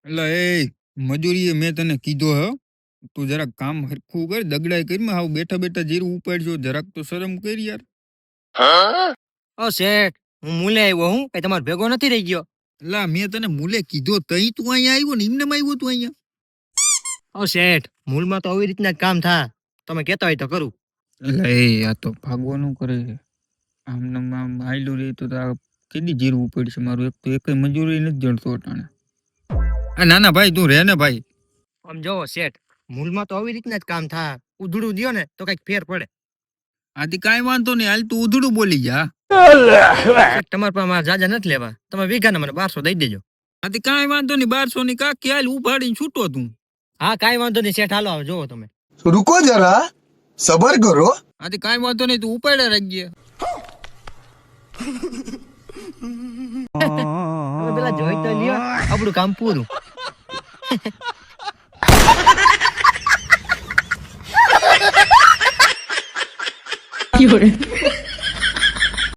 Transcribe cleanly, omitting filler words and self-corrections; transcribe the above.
એટલે એ મજૂરીએ મેં તને કીધો હો, તું જરાક કામ હરખું કર, દગડાઈ કરીમાં હાવ બેઠા બેઠા જીરું ઉપાડજો, જરાક તો શરમ કર યાર. ઓ શેઠ, હું મૂલે આવ્યો હું કઈ તમારો ભેગો નથી રહી ગયો. લા મેં તને મૂલે કીધો તઈ તું અહીંયા આવ્યો ને, એમને આવ્યો તું અહીંયા. ઓ શેઠ, મૂલમાં તો આવી રીતના જ કામ થાય, તમે કહેતા હોય તો કરું. એટલે એ આ તો ભાગવાનું કરે છે. આમ આયલું રહી તો આ કેટલી જીરું ઉપાડશે મારું, એક તો એક મજૂરી નથી જણતો અટાણે. ના ના ભાઈ તું રહે ને ભાઈ. આમ જોવો શેઠ, મૂલમાં તો આવી રીતના જ કામ થાય, ઉધડું દ્યો ને તો કઈક ફેર પડે. આથી કાંઈ વાંધો નહીં, હાલ તું ઉધડું બોલી જા. શેઠ, તમારા પાસે મારા જાજા નથી લેવા, તમે વીઘાના મને 1200 દઈ દેજો. આથી કાંઈ વાંધો નહીં, 1200 ની કાકી હાલ ઉપાડીને છૂટો તું. હા કાંઈ વાંધો નહીં શેઠ, હાલો આવે જોવો તમે. रुको जरा सबर करो. આથી કાંઈ વાંધો નહીં, તું ઉપાડ્યા રાખજે. હવે પેલા જોઈ તો લ્યો, આપણું કામ પૂરું. Fiore.